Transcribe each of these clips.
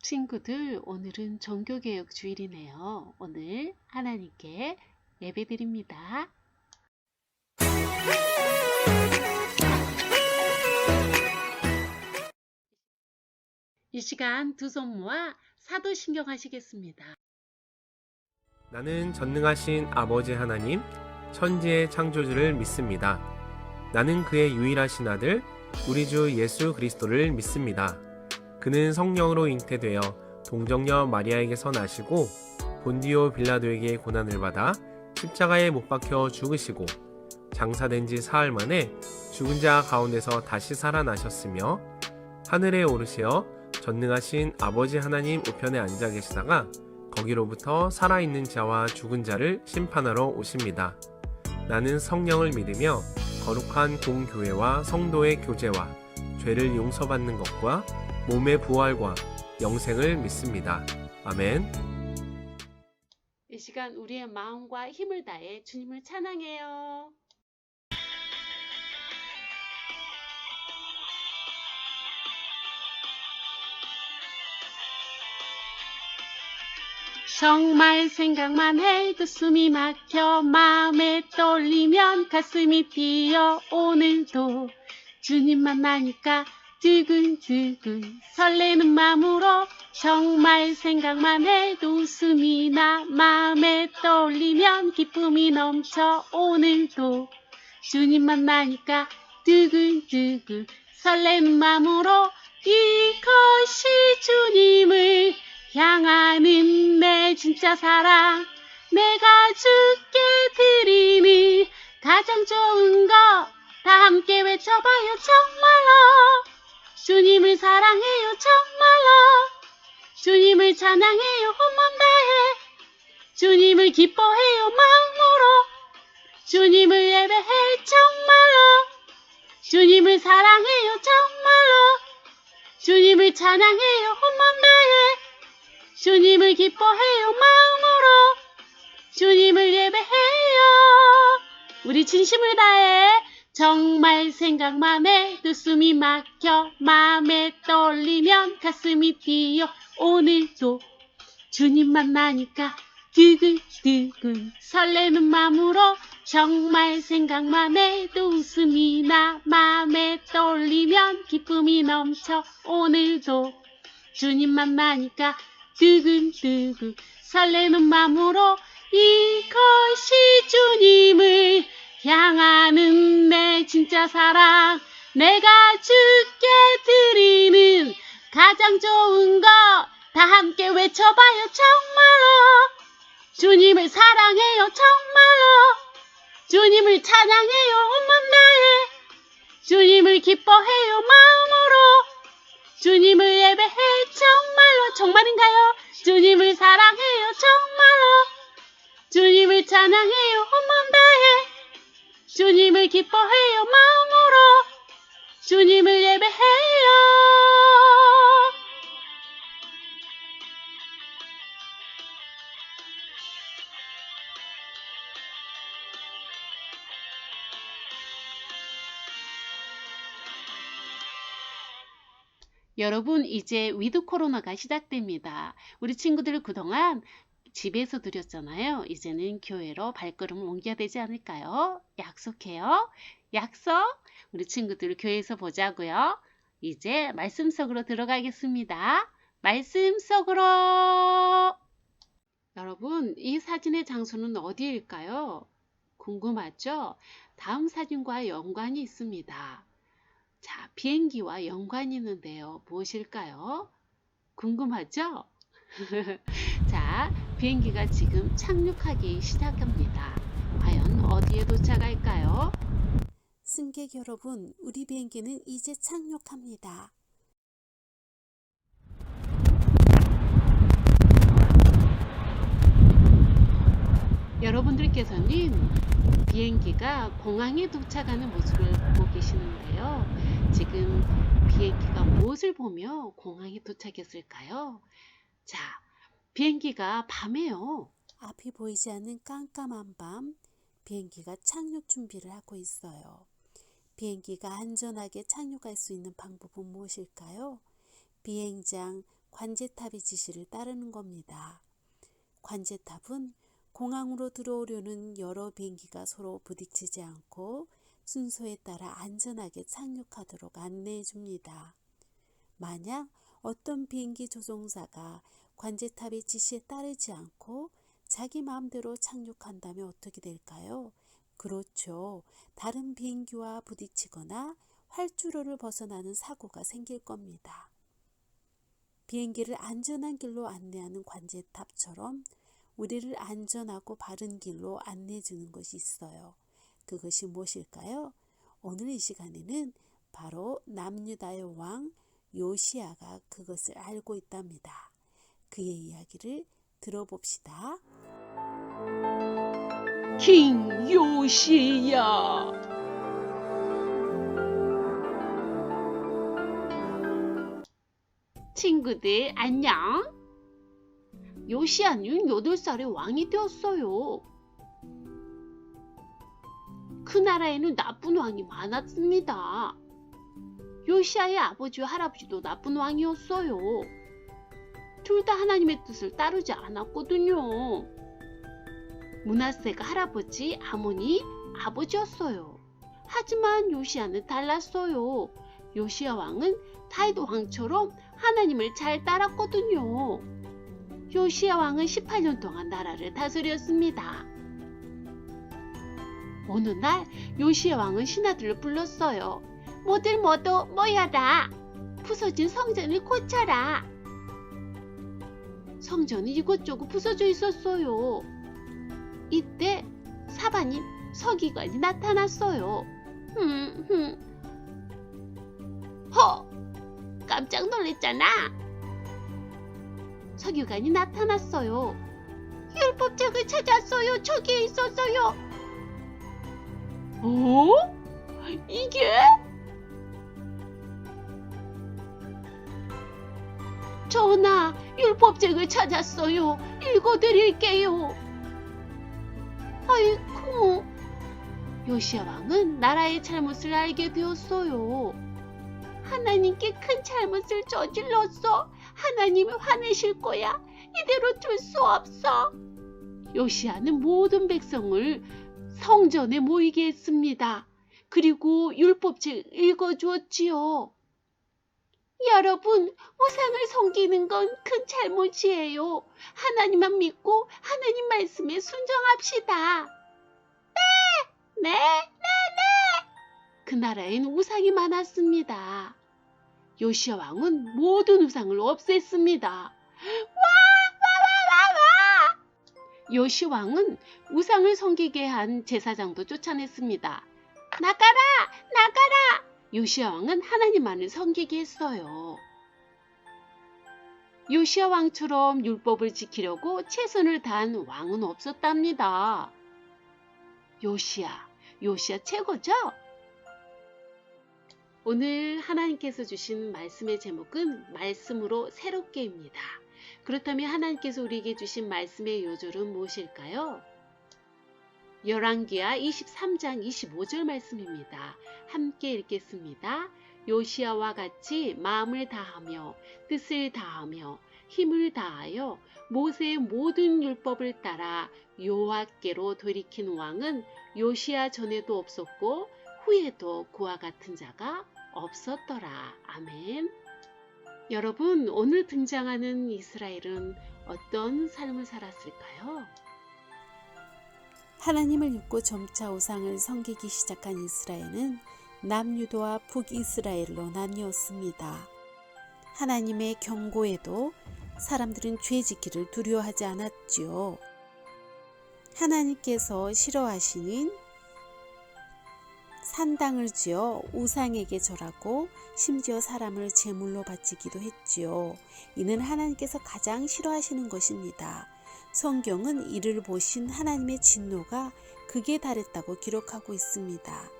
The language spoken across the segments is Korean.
친구들, 오늘은 종교개혁 주일이네요. 오늘 하나님께 예배드립니다. 이 시간 두 손 모아 사도신경 하시겠습니다. 나는 전능하신 아버지 하나님, 천지의 창조주를 믿습니다. 나는 그의 유일하신 아들, 우리 주 예수 그리스도를 믿습니다. 그는 성령으로 잉태되어 동정녀 마리아에게서 나시고 본디오 빌라도에게 고난을 받아 십자가에 못 박혀 죽으시고 장사된 지 사흘 만에 죽은 자 가운데서 다시 살아나셨으며 하늘에 오르시어 전능하신 아버지 하나님 우편에 앉아 계시다가 거기로부터 살아있는 자와 죽은 자를 심판하러 오십니다. 나는 성령을 믿으며 거룩한 공교회와 성도의 교제와 죄를 용서받는 것과 몸의 부활과 영생을 믿습니다. 아멘. 이 시간 우리의 마음과 힘을 다해 주님을 찬양해요. 정말 생각만 해도 숨이 막혀 마음에 떨리면 가슴이 뛰어 오늘도 주님 만나니까 두근두근 설레는 마음으로 정말 생각만 해도 웃음이 나 마음에 떨리면 기쁨이 넘쳐 오늘도 주님 만나니까 두근두근 설레는 마음으로 이것이 주님을 향하는 내 진짜 사랑 내가 주께 드리는 가장 좋은 거 다 함께 외쳐봐요. 정말로 주님을 사랑해요. 정말로 주님을 찬양해요. 온몸 다해 주님을 기뻐해요. 마음으로 주님을 예배해. 정말로 주님을 사랑해요. 정말로 주님을 찬양해요. 온몸 다해 주님을 기뻐해요. 마음으로 주님을 예배해요. 우리 진심을 다해 정말 생각만 해도 숨이 막혀 마음에 떨리면 가슴이 뛰어 오늘도 주님 만나니까 두근두근 설레는 마음으로 정말 생각만 해도 웃음이 나 마음에 떨리면 기쁨이 넘쳐 오늘도 주님 만나니까 두근두근 설레는 마음으로 이것이 주님을 향하는 내 진짜 사랑 내가 주께 드리는 가장 좋은 거 다 함께 외쳐봐요. 정말로 주님을 사랑해요. 정말로 주님을 찬양해요. 온몸 다해 주님을 기뻐해요. 마음으로 주님을 예배해. 정말로 정말인가요? 주님을 사랑해요. 정말로 주님을 찬양해요. 온몸 다해 주님을 기뻐해요. 마음으로 주님을 예배해요. 여러분, 이제 위드 코로나가 시작됩니다. 우리 친구들 그동안 집에서 드렸잖아요. 이제는 교회로 발걸음을 옮겨야 되지 않을까요? 약속해요. 약속. 우리 친구들 교회에서 보자고요. 이제 말씀 속으로 들어가겠습니다. 말씀 속으로. 여러분, 이 사진의 장소는 어디일까요? 궁금하죠? 다음 사진과 연관이 있습니다. 자, 비행기와 연관이 있는데요. 무엇일까요? 궁금하죠? 자, 비행기가 지금 착륙하기 시작합니다. 과연 어디에 도착할까요? 승객 여러분, 우리 비행기는 이제 착륙합니다. 여러분들께서는 비행기가 공항에 도착하는 모습을 보고 계시는데요. 지금 비행기가 무엇을 보며 공항에 도착했을까요? 자, 비행기가 밤에요. 앞이 보이지 않는 깜깜한 밤, 비행기가 착륙 준비를 하고 있어요. 비행기가 안전하게 착륙할 수 있는 방법은 무엇일까요? 비행장 관제탑의 지시를 따르는 겁니다. 관제탑은 공항으로 들어오려는 여러 비행기가 서로 부딪히지 않고 순서에 따라 안전하게 착륙하도록 안내해 줍니다. 만약 어떤 비행기 조종사가 관제탑의 지시에 따르지 않고 자기 마음대로 착륙한다면 어떻게 될까요? 그렇죠. 다른 비행기와 부딪히거나 활주로를 벗어나는 사고가 생길 겁니다. 비행기를 안전한 길로 안내하는 관제탑처럼 우리를 안전하고 바른 길로 안내해 주는 것이 있어요. 그것이 무엇일까요? 오늘 이 시간에는 바로 남유다의 왕 요시야가 그것을 알고 있답니다. 그의 이야기를 들어봅시다. 킹 요시야. 친구들 안녕. 요시야는 8살에 왕이 되었어요. 그 나라에는 나쁜 왕이 많았습니다. 요시야의 아버지와 할아버지도 나쁜 왕이었어요. 둘 다 하나님의 뜻을 따르지 않았거든요. 므낫세가 할아버지, 아모니 아버지였어요. 하지만 요시야는 달랐어요. 요시야 왕은 다윗 왕처럼 하나님을 잘 따랐거든요. 요시야 왕은 18년 동안 나라를 다스렸습니다. 어느 날 요시야 왕은 신하들을 불렀어요. 모두 모여라. 부서진 성전을 고쳐라. 성전이 이곳저곳 부서져 있었어요. 이때 사반인 서기관이 나타났어요. 깜짝 놀랐잖아. 서기관이 나타났어요. 율법책을 찾았어요. 저기에 있었어요. 이게? 전하, 율법책을 찾았어요. 읽어드릴게요. 아이쿠. 요시야 왕은 나라의 잘못을 알게 되었어요. 하나님께 큰 잘못을 저질렀어. 하나님이 화내실 거야. 이대로 둘 수 없어. 요시야는 모든 백성을 성전에 모이게 했습니다. 그리고 율법책 읽어주었지요. 여러분, 우상을 섬기는 건 큰 잘못이에요. 하나님만 믿고 하나님 말씀에 순종합시다. 네. 그 나라엔 우상이 많았습니다. 요시야 왕은 모든 우상을 없앴습니다. 요시 왕은 우상을 섬기게 한 제사장도 쫓아냈습니다. 나가라! 요시야 왕은 하나님만을 섬기게 했어요. 요시야 왕처럼 율법을 지키려고 최선을 다한 왕은 없었답니다. 요시야 최고죠? 오늘 하나님께서 주신 말씀의 제목은 말씀으로 새롭게입니다. 그렇다면 하나님께서 우리에게 주신 말씀의 요절은 무엇일까요? 열왕기하 23장 25절 말씀입니다. 함께 읽겠습니다. 요시야와 같이 마음을 다하며 뜻을 다하며 힘을 다하여 모세의 모든 율법을 따라 여호와께로 돌이킨 왕은 요시야 전에도 없었고 후에도 그와 같은 자가 없었더라. 아멘. 여러분, 오늘 등장하는 이스라엘은 어떤 삶을 살았을까요? 하나님을 잊고 점차 우상을 섬기기 시작한 이스라엘은 남유다와 북이스라엘로 나뉘었습니다. 하나님의 경고에도 사람들은 죄 짓기를 두려워하지 않았지요. 하나님께서 싫어하시는 산당을 지어 우상에게 절하고 심지어 사람을 제물로 바치기도 했지요. 이는 하나님께서 가장 싫어하시는 것입니다. 성경은 이를 보신 하나님의 진노가 극에 달했다고 기록하고 있습니다.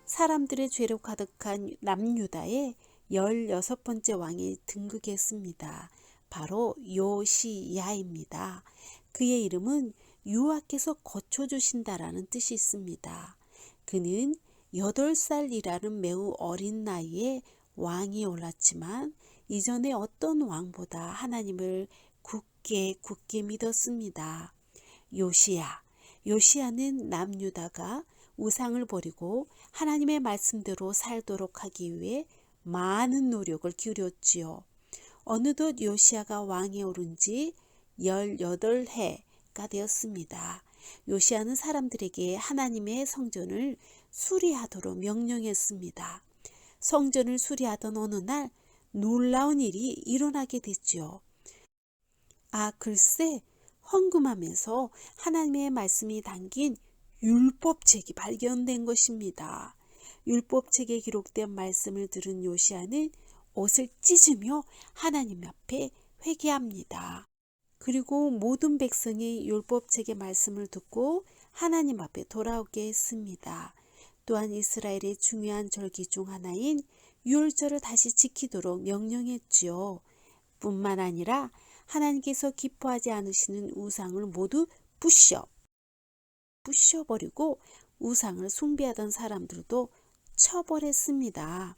사람들의 죄로 가득한 남유다에 16번째 왕이 등극했습니다. 바로 요시야입니다. 그의 이름은 여호와께서 고쳐주신다라는 뜻이 있습니다. 그는 8살이라는 매우 어린 나이에 왕이 올랐지만 이전에 어떤 왕보다 하나님을 굳게 믿었습니다. 요시야는 남유다가 우상을 버리고 하나님의 말씀대로 살도록 하기 위해 많은 노력을 기울였지요. 어느덧 요시야가 왕에 오른 지 18해가 되었습니다. 요시야는 사람들에게 하나님의 성전을 수리하도록 명령했습니다. 성전을 수리하던 어느 날 놀라운 일이 일어나게 됐죠. 글쎄, 헌금함에서 하나님의 말씀이 담긴 율법책이 발견된 것입니다. 율법책에 기록된 말씀을 들은 요시야는 옷을 찢으며 하나님 앞에 회개합니다. 그리고 모든 백성이 율법책의 말씀을 듣고 하나님 앞에 돌아오게 했습니다. 또한 이스라엘의 중요한 절기 중 하나인 유월절을 다시 지키도록 명령했지요. 뿐만 아니라 하나님께서 기뻐하지 않으시는 우상을 모두 부셔버리고 우상을 숭배하던 사람들도 처벌했습니다.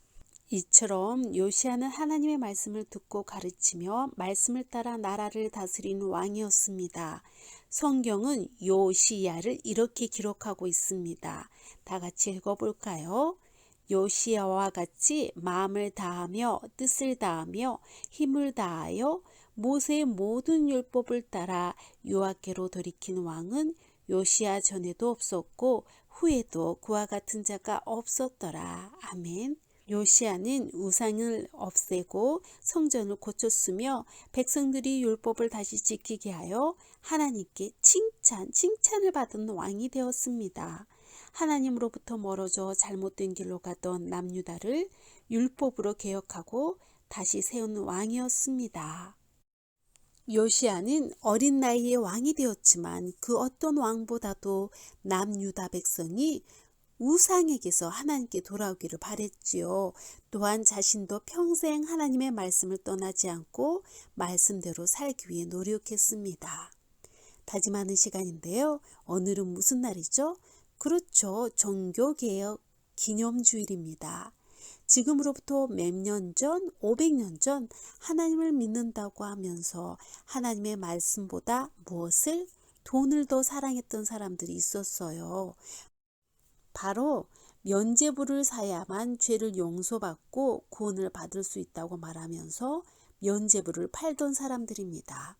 이처럼 요시야는 하나님의 말씀을 듣고 가르치며 말씀을 따라 나라를 다스리는 왕이었습니다. 성경은 요시야를 이렇게 기록하고 있습니다. 다 같이 읽어볼까요? 요시야와 같이 마음을 다하며 뜻을 다하며 힘을 다하여 모세의 모든 율법을 따라 여호와께로 돌이킨 왕은 요시야 전에도 없었고 후에도 그와 같은 자가 없었더라. 아멘. 요시야는 우상을 없애고 성전을 고쳤으며 백성들이 율법을 다시 지키게 하여 하나님께 칭찬을 받은 왕이 되었습니다. 하나님으로부터 멀어져 잘못된 길로 가던 남유다를 율법으로 개혁하고 다시 세운 왕이었습니다. 요시야는 어린 나이에 왕이 되었지만 그 어떤 왕보다도 남유다 백성이 우상에게서 하나님께 돌아오기를 바랬지요. 또한 자신도 평생 하나님의 말씀을 떠나지 않고 말씀대로 살기 위해 노력했습니다. 다짐하는 시간인데요. 오늘은 무슨 날이죠? 그렇죠. 종교개혁 기념주일입니다. 지금으로부터 몇 년 전, 500년 전 하나님을 믿는다고 하면서 하나님의 말씀보다 무엇을? 돈을 더 사랑했던 사람들이 있었어요. 바로 면죄부를 사야만 죄를 용서받고 구원을 받을 수 있다고 말하면서 면죄부를 팔던 사람들입니다.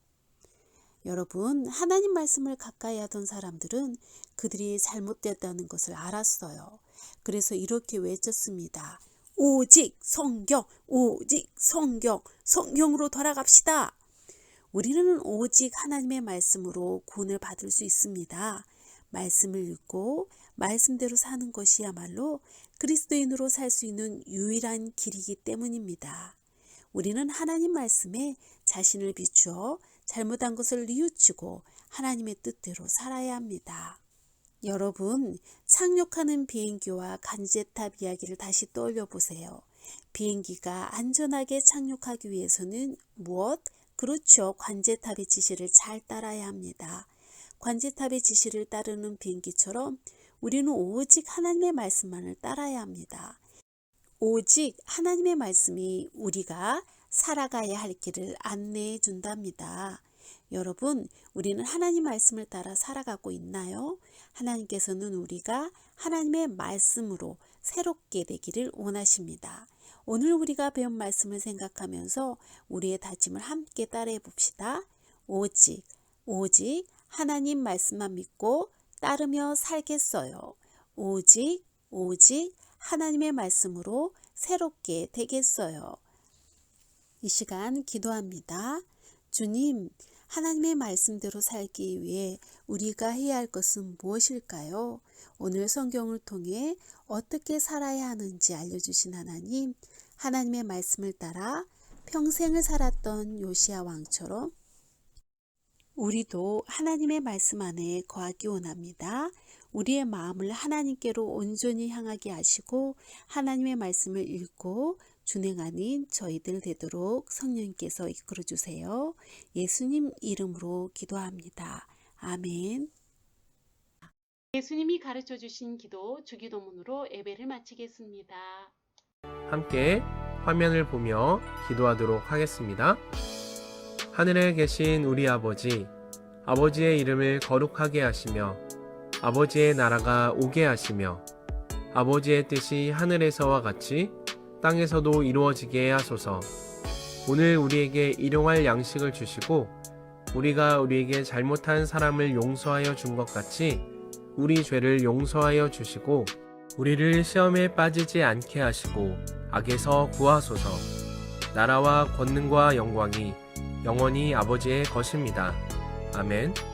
여러분, 하나님 말씀을 가까이 하던 사람들은 그들이 잘못되었다는 것을 알았어요. 그래서 이렇게 외쳤습니다. 오직 성경, 오직 성경, 성경으로 돌아갑시다. 우리는 오직 하나님의 말씀으로 구원을 받을 수 있습니다. 말씀을 읽고 말씀대로 사는 것이야말로 그리스도인으로 살 수 있는 유일한 길이기 때문입니다. 우리는 하나님 말씀에 자신을 비추어 잘못한 것을 뉘우치고 하나님의 뜻대로 살아야 합니다. 여러분, 착륙하는 비행기와 간제탑 이야기를 다시 떠올려 보세요. 비행기가 안전하게 착륙하기 위해서는 무엇? 그렇죠. 관제탑의 지시를 잘 따라야 합니다. 관제탑의 지시를 따르는 비행기처럼 우리는 오직 하나님의 말씀만을 따라야 합니다. 오직 하나님의 말씀이 우리가 살아가야 할 길을 안내해 준답니다. 여러분, 우리는 하나님 말씀을 따라 살아가고 있나요? 하나님께서는 우리가 하나님의 말씀으로 새롭게 되기를 원하십니다. 오늘 우리가 배운 말씀을 생각하면서 우리의 다짐을 함께 따라해 봅시다. 오직 하나님 말씀만 믿고 따르며 살겠어요. 오직 하나님의 말씀으로 새롭게 되겠어요. 이 시간 기도합니다. 주님, 하나님의 말씀대로 살기 위해 우리가 해야 할 것은 무엇일까요? 오늘 성경을 통해 어떻게 살아야 하는지 알려주신 하나님, 하나님의 말씀을 따라 평생을 살았던 요시야 왕처럼 우리도 하나님의 말씀 안에 거하기 원합니다. 우리의 마음을 하나님께로 온전히 향하게 하시고 하나님의 말씀을 읽고 준행하는 저희들 되도록 성령님께서 이끌어 주세요. 예수님 이름으로 기도합니다. 아멘. 예수님이 가르쳐 주신 기도 주기도문으로 예배를 마치겠습니다. 함께 화면을 보며 기도하도록 하겠습니다. 하늘에 계신 우리 아버지, 아버지의 이름을 거룩하게 하시며 아버지의 나라가 오게 하시며 아버지의 뜻이 하늘에서와 같이 땅에서도 이루어지게 하소서. 오늘 우리에게 일용할 양식을 주시고 우리가 우리에게 잘못한 사람을 용서하여 준 것 같이 우리 죄를 용서하여 주시고 우리를 시험에 빠지지 않게 하시고 악에서 구하소서. 나라와 권능과 영광이 영원히 아버지의 것입니다. 아멘.